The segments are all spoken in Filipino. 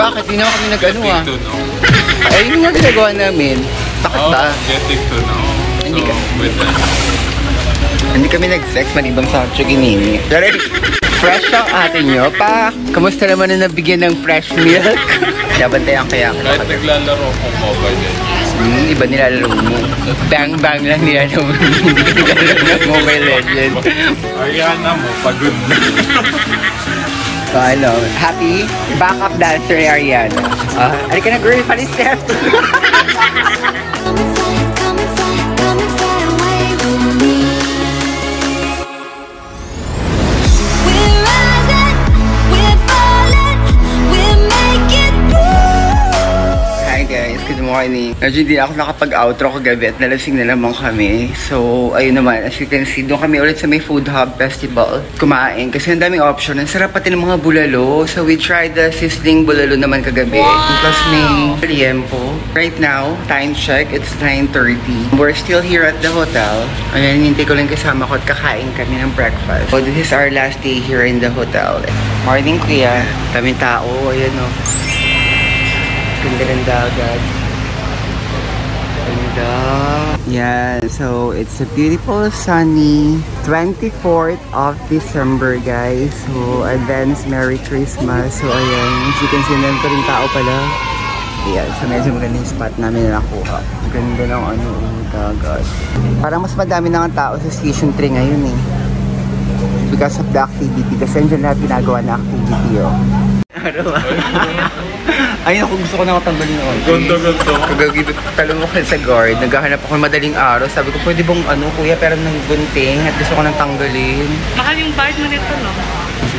Bakit? Di naman kami nag-ano ah. Ay, yun nga ginagawa namin. Bakit ba? Getting to know. Hindi So, with that. Hindi kami nag-sex, malibang sa Chuginini. Pero fresh ang atin nyo pa. Kamusta naman na nabigyan ng fresh milk? Nabantayan kaya ako. Kahit naglalaro akong mobile legends. Iba nilalaro mo. Bang-bang lang nilalaro mo. Hindi ka nilalaro ng Mobile Legends. Ariana mo, pagod na. So ano, happy? Backup dancer ni Ariana. Alika na girl, palis step. Morning. Medyo hindi ako nakapag-outro kagabi at nalasing na naman kami. So, ayun naman. As you can see, doon kami ulit sa may Food Hub Festival. Kumain. Kasi ang daming option. Ang sarap pati ng mga bulalo. So, we tried the sizzling bulalo naman kagabi. Wow! Plus may liempo. Right now, time check, it's 9:30. We're still here at the hotel. Ayan, hintay ko lang kasama ko at kakain kami ng breakfast. So, this is our last day here in the hotel. Morning, kuya. Daming tao. Ayan o. Ganda ng dagat. Yeah, so it's a beautiful sunny 24th of December, guys. So advance Merry Christmas. So ayan, as you can see, meron pa rin tao pala. Ayan, so medyo maganda yung spot namin na nakuha. Ganda ng ano, dagat. Parang mas madami na ang tao sa Station 3 ngayon eh. Because of the activity. Kasi andyan lahat ginagawa na activity oh. Ayun ako, gusto ko na matanggalin ako. Gondo. Kagagibit talong ako sa guard. Naghahanap ako ng madaling araw. Sabi ko, pwede bang ano, kuya, pero ng gunting at gusto ko nang tanggalin. Mahal yung bayad mo nito, no?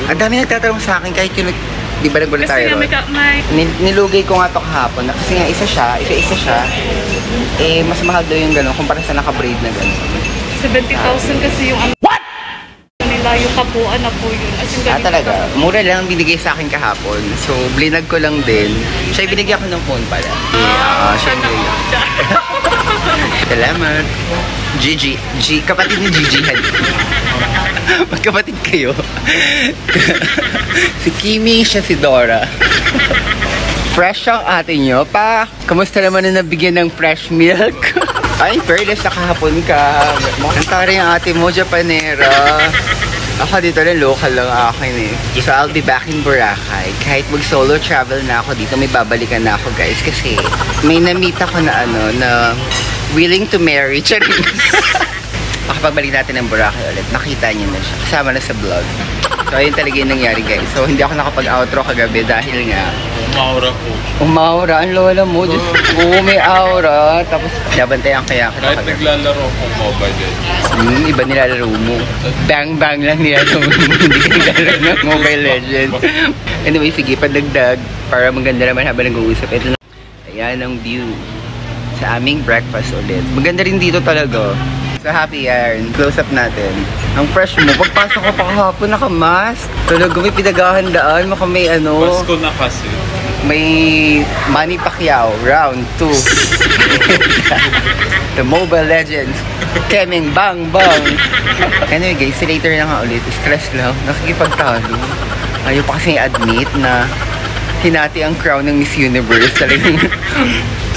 Ang dami nagtatanong sa akin kahit yun, di ba nagulat tayo? Kasi may... Nilugay ko nga ito kahapon. Kasi nga isa siya. Eh, mas mahal daw yung gano'n kumpara sa naka-braid na gano'n. 70,000 kasi yung ano. What? Yung kapuan na po yun. As in, talaga. Mura lang binigay sa akin kahapon. So, blinag ko lang din. Siya binigyan ko ng phone pala. Yeah, siya binigyan. Salamat. Gigi. Kapatid ni Gigi. Magkapatid kayo. Si Kimi, siya si Dora. Fresh ang atin nyo pa. Kamusta naman na nabigyan ng fresh milk? Ay, fairness na kahapon ka. Ang tari ang ate mo, Japanera. Ako dito lang, local lang akin eh. So I'll be back in Boracay. Kahit mag-solo travel na ako dito, may babalikan na ako guys. Kasi may na-meet ako na ano, na willing to marry. Charing. Makapagbalik natin ng Boracay ulit. Nakita niyo na siya. Kasama na sa vlog. So ayun talaga yung nangyari guys. So hindi ako nakapag-outro kagabi dahil nga Umaura po. Umaura, ang lola mo. Diyos ko, may aura. Tapos, nabantayan kaya ako. Kahit naglalaro akong mobile legends. Iba nilalaro mo. Bang-bang lang nilalaro mo. Hindi ka nilalaro ng Mobile Legends. Anyway, sige, padagdag. Para maganda naman habang nag-uusap. Ito na. Ayan ang view. Sa aming breakfast ulit. Maganda rin dito talaga. So, happy yarn. Close up natin. Ang fresh mo. Pagpasok ko pa kahapon, naka-mask. Talaga may pinaghahandaan. Maka may ano. Pasko na kasi. May Manny Pacquiao, round 2. The Mobile Legends. Keming bang bang. Anyway guys, later na nga ulit. Stress lang. Nakikipagtalo. Ayaw pa kasi admit na hinati ang crown ng Miss Universe. Talagang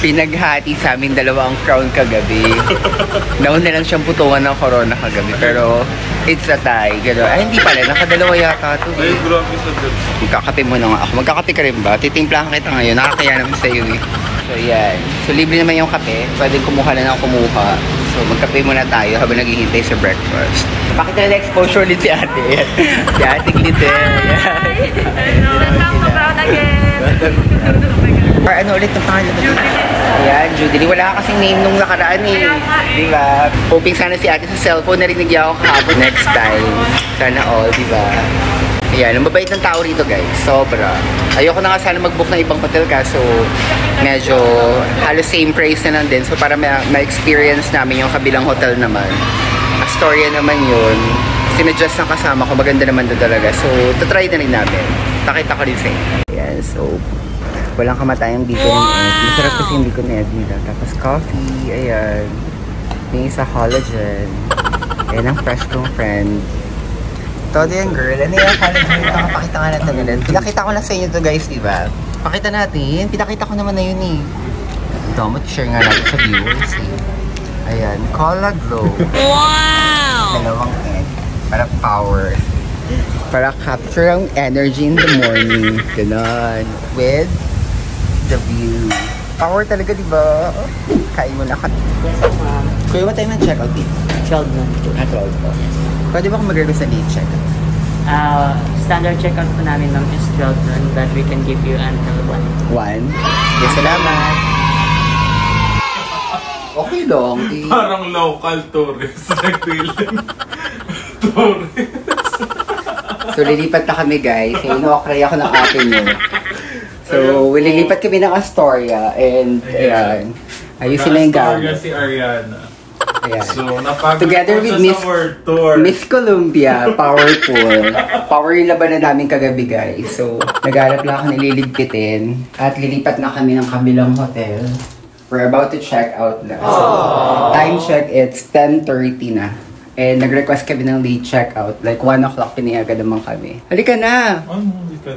pinaghati sa amin dalawa ang crown kagabi. Nauna lang siyang putungan ng corona kagabi. Pero it's a tie. Gano'n. Ay, hindi pala. Nakadalawa yata ito. Ay, grabe sa dito. Magkakape muna nga ako. Magkakape ka rin ba? Titimplahan kita ngayon. Nakakaya naman sa'yo eh. So, yan. So, libre naman yung kape. Pwede kumuha na lang kumuha. So, magkape muna tayo habang naghihintay sa breakfast. Pakita na exposure ulit si ate. Si ate Glitter. Hello. Welcome to Brown again. Or ano ulit ang pangalan? Ayan, Judy. Wala kasing name nung nakaraan eh. Diba? Hoping sana si ate sa cellphone narinig niya ako kahapon next time. Sana all, diba? Ayan, ang mabait ng tao rito guys. Sobra. Ayoko na nga sana mag-book ng ibang hotel kaso medyo halos same price na lang din. So para ma-experience namin yung kabilang hotel naman. Astoria naman yun. Sinadjust ng kasama ko. Maganda naman doon talaga. So, tatry na rin namin. Pakita ko rin sa inyo. Ayan, so walang kamatayang dito ng egg. Masarap kasi hindi ko na egg nila. Tapos coffee, ayan. Yung isa collagen. Ayan ang fresh kong friend. Todo yan girl. Ano yung collagen? Pakita nga natin ganun. Pinakita ko na sa inyo to guys, diba? Pakita natin. Pinakita ko naman na yun eh. Ito, mag-share nga natin sa viewers eh. Ayan, Cola Glow. Wow! Dalawang N. Para power. Para capture ang energy in the morning. Ganon. With the view. Power talaga, di ba? Kain mo na ka. Kuya, what time ng check-out dito? 12 na. 12 po. Pwede ba kung mag-request sa late check-out? Standard checkout po namin ma'am is 12 noon, but we can give you until 1. 1? Yes, salamat. Okay lang. Parang local tourist. Nag-feeling. Tourist. So, lilipat na kami guys. Ino-okray ako ng ate nyo. So, lilipat kami ng Astoria. And, ayan. Ayusin na yung gamit. si Ariana. Ayan. So, napagod Together with sa world tour. Miss Columbia, Powerful. Power yung labanan namin kagabi guys. So, nagharap lang ako nililigpitin. At lilipat na kami ng kabilang hotel. We're about to check out na. So, time check, it's 10:30 na. And nag-request kami ng late check-out. Like 1 o'clock pinayagan naman kami. Halika na!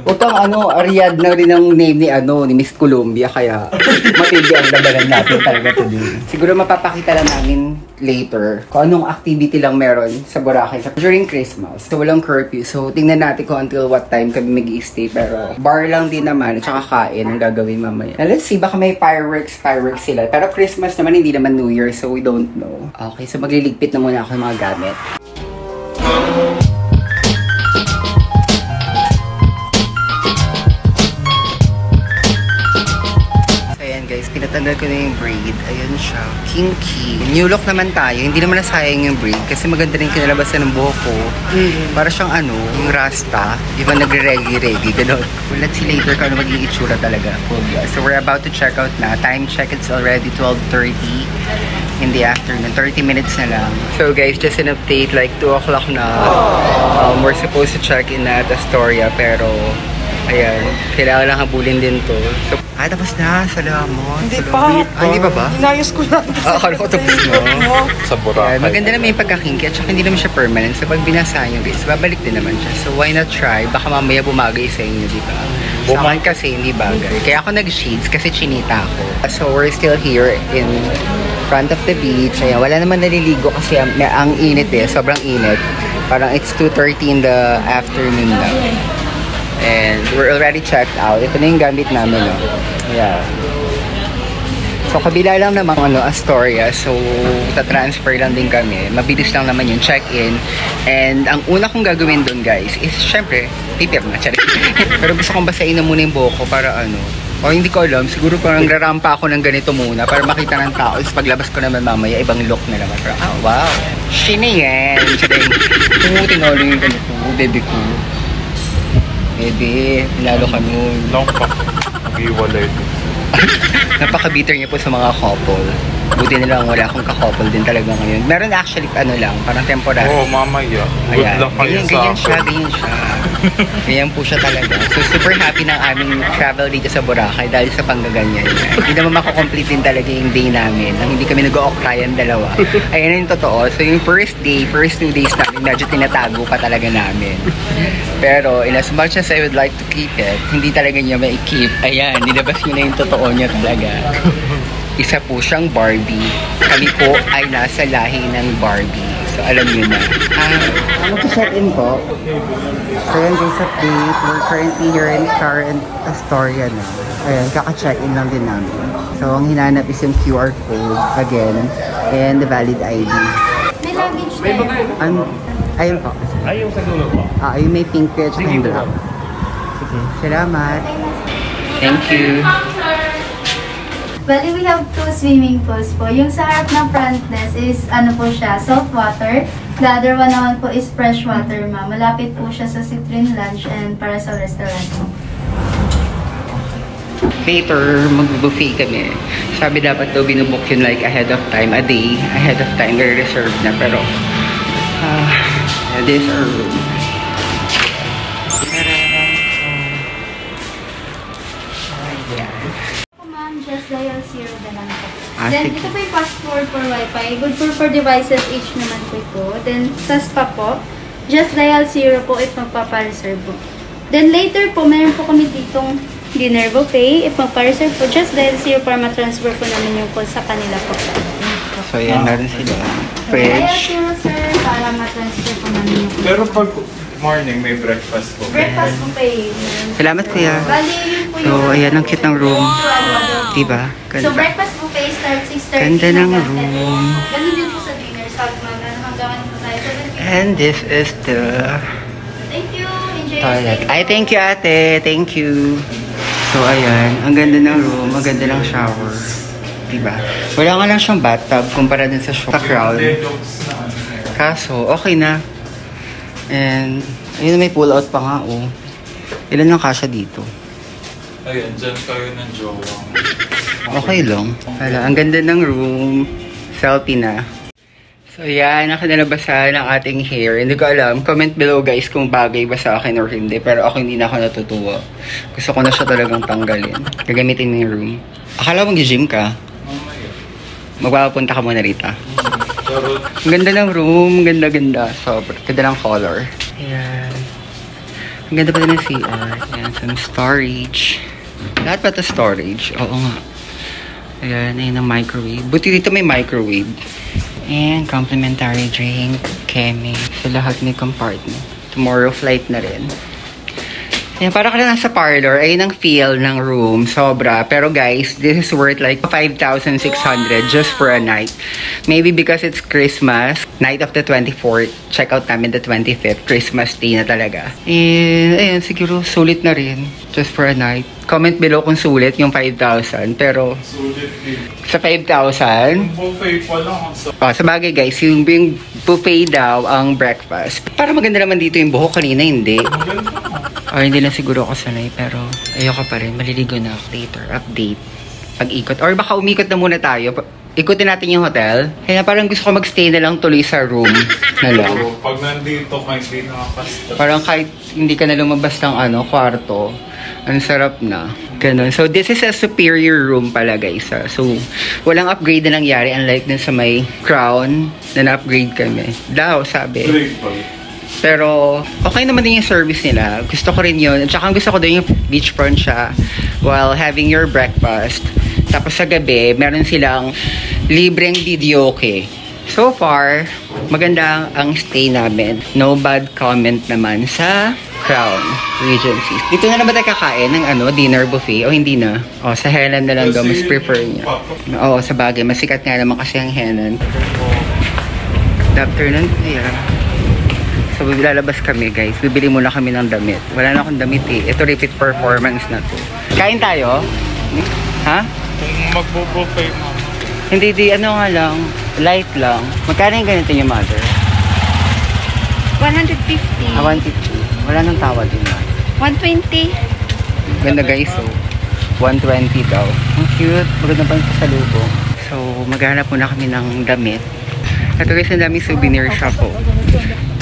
Huwag kang Ariadna rin ang name ni Miss Columbia. Kaya matindi ang labanan natin talaga today. Siguro mapapakita lang namin later kung anong activity lang meron sa Boracay during Christmas. So walang curfew. So tingnan natin kung until what time kami mag-i-stay. Pero bar lang din naman at saka kain ang gagawin mamaya. Now, let's see, baka may fireworks sila. Pero Christmas naman, hindi naman New Year. So we don't know. Okay, so magliligpit na muna ako ng mga gamit. Guys, pinatanggal ko na yung braid. Ayan siya. Kinky. New look naman tayo. Hindi naman nasayang yung braid kasi maganda rin kinalabasan ng buhok ko. Para siyang yung rasta. Di ba nagre-reggae-reggae? Ganon. Well, let's see later kung ano magiging itsura talaga. So we're about to check out na. Time check, it's already 12:30 in the afternoon. 30 minutes na lang. So guys, just an update. Like 2 o'clock na. We're supposed to check in at Astoria pero ayan, kailangan lang habulin din to. So, tapos na. Salamat. Hindi pa. Hindi pa ba? Inayos ko lang. Akala ko tapos na. Sa Boracay. Maganda naman yung pagkakinky at saka hindi naman siya permanent. So, pag binasaan yung guys, babalik din naman siya. So, why not try? Baka mamaya bumagay sa inyo, di ba? Sa akin kasi hindi bagay. Kaya ako nag-shades kasi chinita ako. So, we're still here in front of the beach. Ayan, wala naman naliligo kasi ang init eh. Sobrang init. Parang it's 2:30 in the afternoon na. And we're already checked out. Ito na yung gamit namin, no? Yeah. So, kabila lang naman, Astoria. So, ta-transfer lang din kami. Mabilis lang naman yung check-in. And ang una kong gagawin doon, guys, is, syempre, pipirma. Pero gusto kong basahin na muna yung buhok ko para o hindi ko alam, siguro parang rarampa ako ng ganito muna para makita ng tao. Is paglabas ko naman mamaya, ibang look na naman. Pero, wow! Shini yan! Tinolo yung ganito, baby ko. Ebe, lalo ka nun. Long pa. Mag-iwalay din. Napaka-bitter niya po sa mga couple. Buti na lang wala akong ka-couple din talaga ngayon. Meron actually lang, parang temporary. Oo, mamaya. Good Ayan, luck kayo ganyan sa ganyan siya. Ganyan po siya talaga. So, super happy ng aming travel dito sa Boracay dahil sa panggaganyan niya. Hindi naman makakomplete din talaga yung day namin nang hindi kami nag-o-okrayan dalawa. Ayan yung totoo. So, yung first 2 days namin, medyo tinatago pa talaga namin. Pero, in as much as I would like to keep it, hindi talaga niya ma-keep. Ayan, nilabas niya na yung totoo niya talaga. Isa po siyang Barbie. Kami po ay nasa lahi ng Barbie. So, alam niyo na. Mag-check-in po. So, yan guys, update. We're currently here in current Astoria na. Ayan, kaka-check-in lang din namin. So, ang hinanap is yung QR code again and the valid ID. May luggage tayo. Ayun po. Ay, yung sa dulo po. Yung may pink at saka yung black. Sige. Salamat. Thank you. Bali, we have 2 swimming pools po. Yung sa harap ng front desk is, po siya, salt water. The other one naman po is fresh water, ma'am. Malapit po siya sa Citrine Lunch and Parasol Restaurant. Later, mag-buffet kami. Sabi dapat daw binubook yun like ahead of time, a day ahead of time, very reserved na. Pero, this is our room. Just dial 0 na lang po. sige. Then, ito po yung passport for Wi-Fi. Good for devices each naman po ito. Then, SAS pa po. Just dial 0 po if magpapareserve po. Then, later po, meron po kami ditong dinner buffet. If magpa-reserve po, just dahil zero para ma-transfer po namin yung call sa kanila po. So, yan na rin sila. Kaya Fridge. zero, sir, para ma-transfer po namin yung call. Pero pag morning, may breakfast po. Breakfast buffet. Salamat, kuya. Bali, yun po So, ayan ang cute ng room. Diba? So, Ganda. breakfast buffet starts 6:30. Ganda ng hanggang room. 10. Ganun din po sa dinner. Hanggang ano po tayo. 7:50. And this is the Thank you. Enjoy your toilet. stay. Ay, thank you, ate. Thank you. So, ayan. Ang ganda ng room. Ang ganda ng shower. Diba? Wala nga lang siyang bathtub kumpara din sa Crown. Kaso, okay na. And, ayun, may pull out pa nga, oh. Ilan lang kasya dito? Ayan, dyan kayo ng jowa. Okay lang. Wala, ang ganda ng room. Selfie na. So, yan. Nakinalabasan ang ating hair. Hindi ko alam. Comment below, guys, kung bagay ba sa akin or hindi. Pero ako hindi na ako natutuwa. Gusto ko na siya talagang tanggalin. Gagamitin mo yung room. Akala mo mag-gym ka? Magpapapunta ka muna rita. Ang ganda ng room. Ganda-ganda. Sobrang ganda ng color. Ayan. Ang ganda pa din ng CR. Ayan, some storage. Lahat pa ito storage. Oo nga. Ayan, ayun ang microwave. Buti dito may microwave. And complimentary drink, keme. Sa lahat may compartment. Tomorrow flight na rin. Ayan, para ka na nasa parlor. Ayun ang feel ng room. Sobra. Pero guys, this is worth like 5,600 just for a night. Maybe because it's Christmas. Night of the 24th. Check out namin the 25th. Christmas day na talaga. And ayun, siguro sulit na rin. Just for a night. Comment below kung sulit yung 5,000. Pero Sulit din. sa 5,000... Yung buffet pa lang. Sa bagay guys, yung buffet daw ang breakfast. Para maganda naman dito yung buhok, kanina hindi. Or hindi lang siguro ako sanay, pero ayoko pa rin. Maliligo na ako later. Update. Pag-ikot. Or baka umikot na muna tayo. Ikutin natin yung hotel. Kaya parang gusto ko magstay na lang tuloy sa room na lang. So, pag nandito ka, hindi nakakasta. Parang kahit hindi ka na lumabas ng kwarto, ang sarap na. Ganun. So, this is a superior room pala, guys. So, walang upgrade na nangyari. Unlike dun sa may Crown na na-upgrade kami. Daw, sabi. Great pa. Pero, okay naman din yung service nila. Gusto ko rin yun. At saka gusto ko din yung beachfront siya while having your breakfast. Tapos sa gabi, meron silang libreng videoke. So far, maganda ang stay namin. No bad comment naman sa Crown Regency. Dito na naman tayo kakain ng dinner buffet. O hindi na. O, sa Henan na lang daw. Mas prefer niya. Oo, sa bagay. Masikat nga naman kasi ang Henan. Good afternoon, kuya. So, lalabas kami, guys. Bibili muna kami ng damit. Wala na akong damit eh. Ito repeat performance na to. Kain tayo? Ha? Kung magbo-buffet mo. Hindi, nga lang. Light lang. Magkano yung ganito yung mother? 150. 150. Wala nang tawad din na. 120. Ganda guys, so 120 daw. Ang cute. Maganda pa yung pasalubong. So, maghanap muna kami ng damit. Ito guys, ang daming souvenir shop po.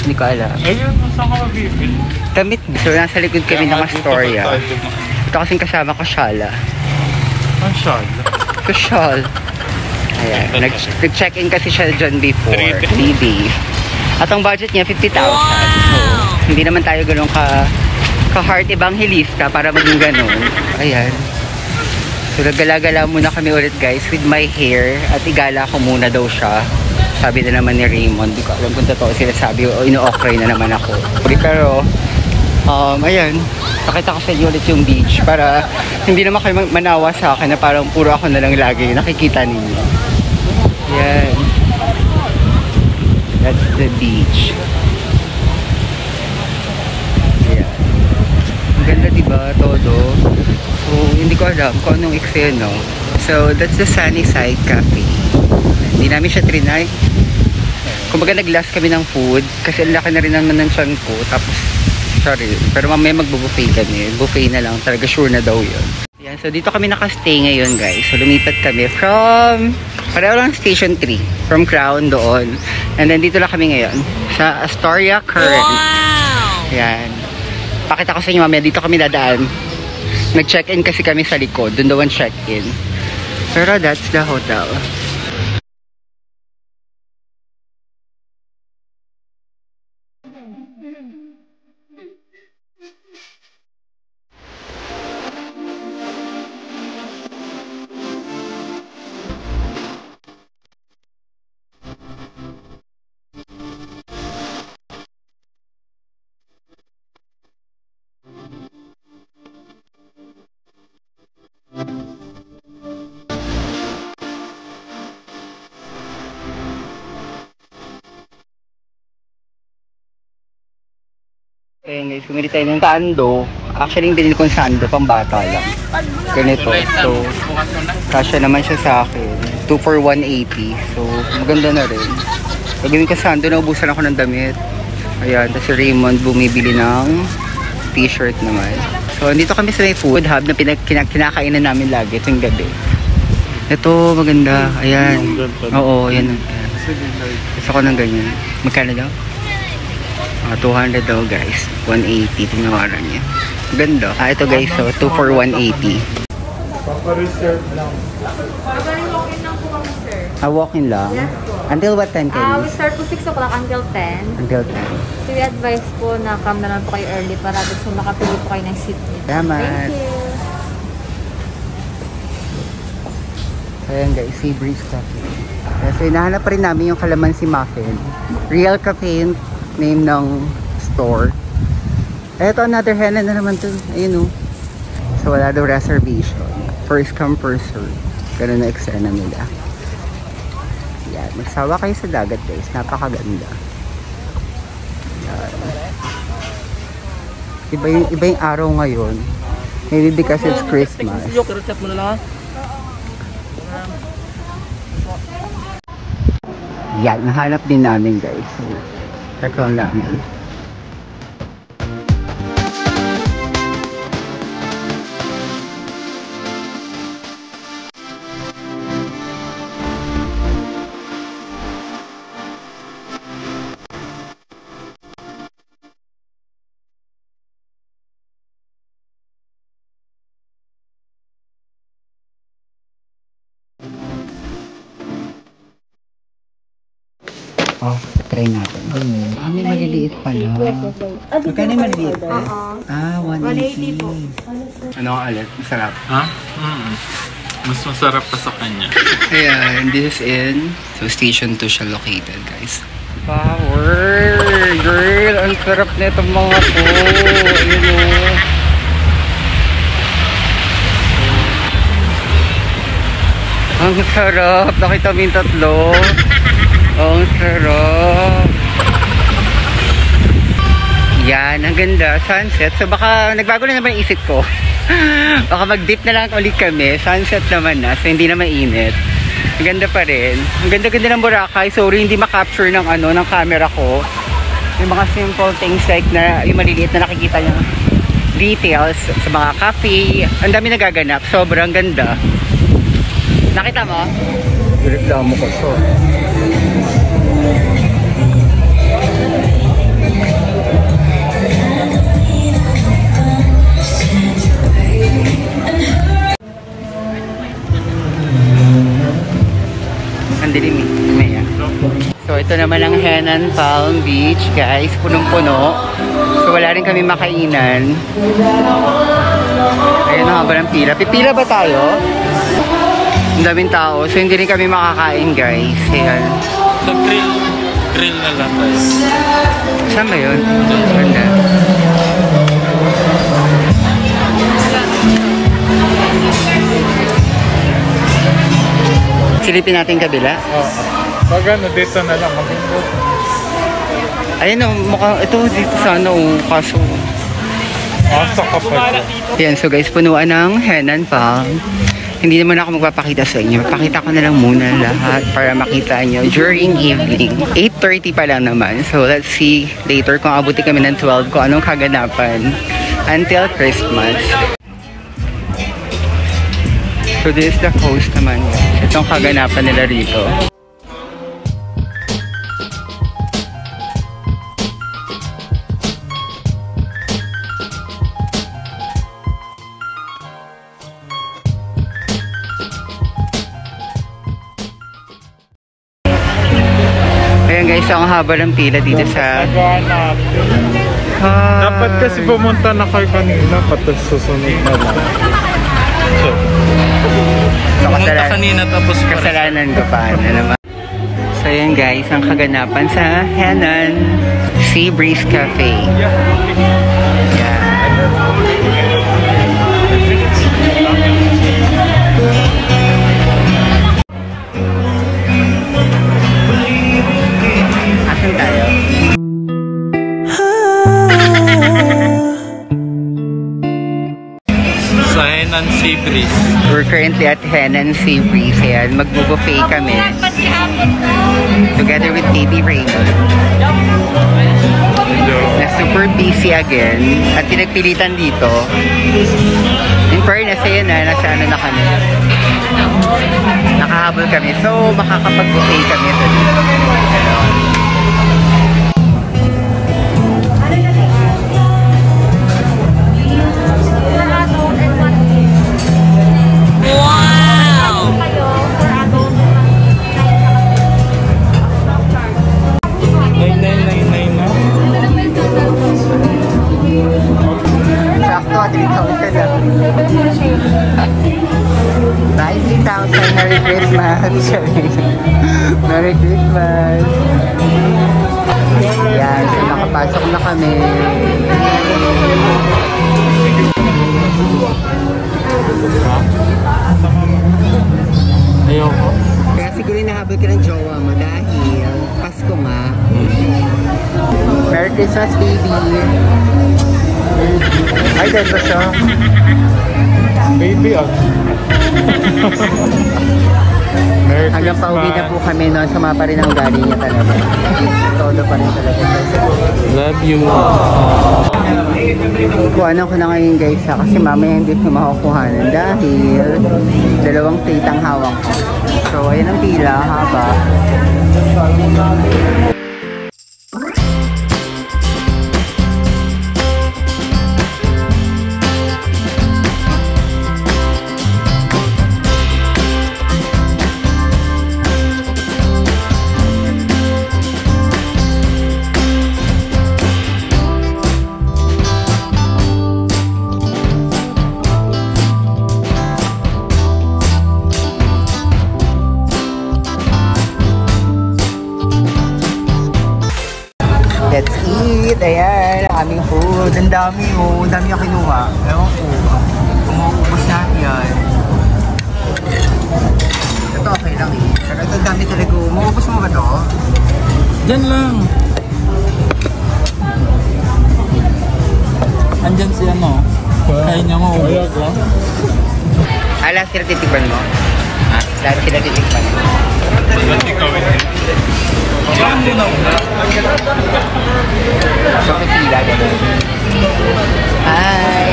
Hindi ko alam. Ayun, saan ka mabibili? Damit. So, nasa likod kami ng Astoria. Ito kasing kasama ko, Shala. Ang shawl. So, Shawl. Ayan. Nag-check-in kasi siya dyan before. 3 days. At ang budget niya, 50,000. So, hindi naman tayo ganun ka-heart evangelista para maging ganun. Ayan. So, nagala-gala muna kami ulit guys with my hair. At igala ko muna daw siya. Sabi na naman ni Raymond. Di ko alam kung totoo sila sabi o ino-offray na naman ako. Pero, ayan. Pakita ko sa inyo ulit yung beach para hindi naman kayo manawa sa akin na parang puro ako na lang lagi nakikita ninyo. Ayan. That's the beach. Ayan. Ang ganda diba, todo? So, hindi ko alam kung anong eksena. So, that's the Sunnyside Cafe. Hindi namin siya trinay. Kumbaga nag-last kami ng food kasi ang laki na rin naman ng tiyan ko. Tapos, sorry. Pero mamaya magbo-buffet kami. Buffet na lang. Talaga sure na daw yun. Yan. So, dito kami nakastay ngayon, guys. So, lumipat kami from... Pareho lang Station 3. From Crown doon. And then, dito lang kami ngayon. Sa Astoria Current. Wow! Yan. Pakita ko sa inyo mamaya. Dito kami dadaan. Nag-check-in kasi kami sa likod. Doon daw ang check-in. Pero that's the hotel. Ayan guys, bumili tayo ng sando. Actually, yung binili kong sando, pang bata lang. Ganito. So, kasya naman siya sa akin. 2 for 180. So, maganda na rin. Pagawin ko sando, naubusan ako ng damit. Ayan, tapos si Raymond bumibili ng t-shirt naman. So, dito kami sa may food hub na kinakainan namin lagi tuwing gabi. Ito, maganda. Ayan. Oo, ayan. Gusto ko ng ganyan. Magkano daw? 200 daw guys. 180. Tinawaran niya. Ganda. Ito guys. So, 2 for 180. Papa-reserve lang. Walk-in lang po kami, sir. Walk-in lang? Yes po. Until what time kayo? We start po 6 o'clock until 10. Until 10. So we advise po na come na lang po kayo early para gusto makapili po kayo ng seat niyo. Salamat. Thank you. Ayan guys, Sea Breeze Cafe. Kasi hinahanap pa rin namin yung Calamansi Muffin. Real Cafe yung name ng store. Eto, another henna na naman to. Ayun o. So wala daw reservation. First come, first serve. Ganun na eksena nila. Yan. Magsawa kayo sa dagat guys. Napakaganda. Yan. Iba yung araw ngayon. Maybe because it's Christmas. Yan, nahanap din namin guys. So, check lang namin. Oh, try natin. May maliliit pala. Magkano yung maliliit? 180 po. Ano ang alat? Masarap. Ha? Mas masarap pa sa kanya. Ayan, this is in. So, station 2 siya located, guys. Power! Girl, ang sarap na itong mga to. Ayun o. Ang sarap. Nakita mo yung tatlo. Oh, ang sarap. Yan, ang ganda. Sunset. So baka nagbago na naman yung isip ko. Baka mag-dip na lang ulit kami. Sunset naman na. So hindi na mainit. Ang ganda pa rin. Ang ganda-ganda ng Boracay. Sorry, hindi ma-capture ng ng camera ko. Yung mga simple things like na yung maliliit na nakikita nyo details sa mga cafe. Ang dami nagaganap. Sobrang ganda. Nakita mo? Reklamo ko to. Ang dilim eh. So ito naman ang Henan Palm Beach guys. Punong-puno. So wala rin kami makainan. Ayun ang haba ng pila. Pipila ba tayo? Ang daming tao. So hindi rin kami makakain guys. Ayan. So grill na lang tayo. Saan ba yun? Ganda. Silipin natin kabila. Oo. Pag ano, dito na lang. Ayun o, mukhang ito dito sana o. Kaso. Asa ka pa. Yan, so guys, punuan ng Henan Palm. Hindi naman ako magpapakita sa inyo. Pakita ko na lang muna lahat para makita nyo during evening. 8:30 pa lang naman. So let's see later kung abuti kami ng 12 kung anong kaganapan until Christmas. So this is the coast naman. Itong kaganapan nila rito. Ayan guys, ang haba ng pila dito sa... Dapat kasi pumunta na kayo kanina, patas susunod na lang. So, kanina tapos kasalanan ko pa. Ano naman? So ayan guys, ang kaganapan sa Henan Sea Breeze Cafe. Yan. Asan tayo? Sea Breeze. We're currently at Henan Sea Breeze. Ayan, mag-buffet kami. Together with Baby Raymond. Na super busy again. At pinagpilitan dito. In fairness, ayan na, nasa ano na kami. Nakahabol kami. So, makakapag-buffet kami today. Sakto, 3,000 lang. Bye, 3,000. Merry Christmas. Merry Christmas. Yan, so nakapasok na kami. Ayoko. Kaya siguro nahabol ka ng jowa mo dahil Pasko nga. Merry Christmas, baby. Ay, dito siya. Baby, Merry Hanggang pauwi na po kami, no? Sama pa rin ang ugali niya talaga. Todo pa rin talaga. Love you. Kuhanan ko na ngayon guys ha, kasi mamaya hindi ko makukuhanan dahil dalawang plate ang hawak ko. So, ayan ang pila, haba. Let's eat! Ayan, ang aming food. Ang dami oh. Ang dami yung kinuha. Ewan ko. Umuubos natin yan. Ito okay lang eh. Pero ito ang dami talaga. Umuubos mo ba ito? Diyan lang. Andyan si ano. Kaya niya mo. Ayag lang. Lahat sila titikpan mo? Ha? Lahat sila titikpan mo? So, pipila ganun. Hi!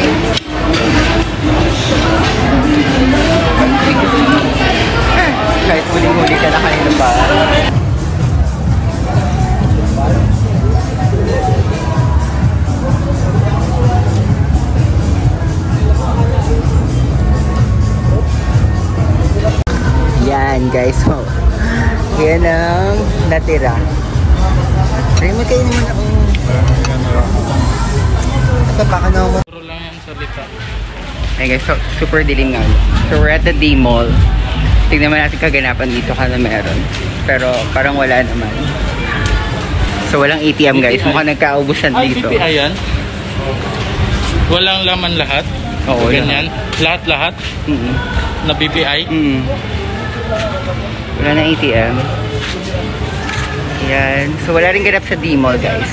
Kahit huling-huli ka na kanina pa. Yan guys, so yan ang natira. Raymond, kayo naman ako. Ito, baka na ako. Puro lang yung salita. Hey guys, so, super dilim nga. So we're at the D Mall. Tignan naman natin kaganapan dito ka na meron. Pero parang wala naman. So walang ATM guys, mukhang nagkaubusan dito. Ay, PPI yan? Walang laman lahat? Oo, ganyan? Lahat-lahat? Na BPI? Wala na ATM. Yan. So wala rin ganap sa D Mall guys.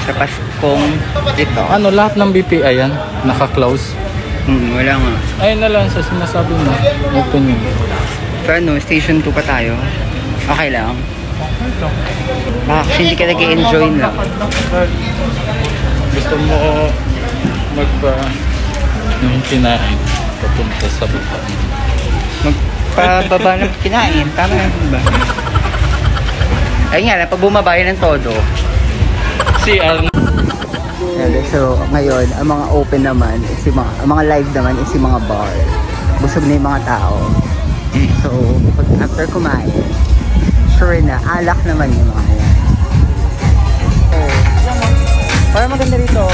Sa Paskong dito. Ano, lahat ng BPI yan? Naka-close? Wala nga. Ayun na lang sa sinasabi mo. Open yun. So ano, station 2 pa tayo. Okay lang. Baka kasi hindi ka nag-enjoy lang. Gusto mo magpa yung kinain papunta sa baba. Magpababa ng kinain. Tama na ba? Ayun nga lang, pag bumaba yun ng todo. CR. So ngayon, ang mga open naman is yung ang mga live naman is yung mga bar. Busog na yung mga tao. So, pag after kumain, sure na, alak naman yung mga yan. Parang maganda rito.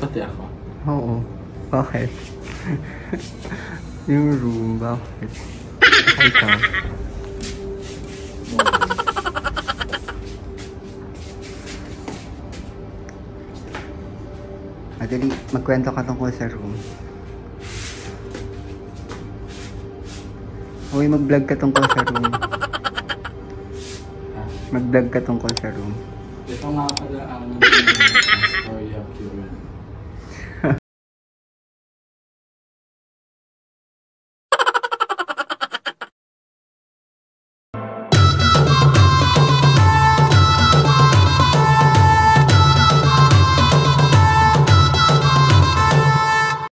Pati ako. Oo. Bakit? Yung room, bakit? Ay ka. Madali, magkwento ka tungkol sa room. Uy, mag-vlog ka tungkol sa room. Mag-vlog ka tungkol sa room. Ito nga pala ang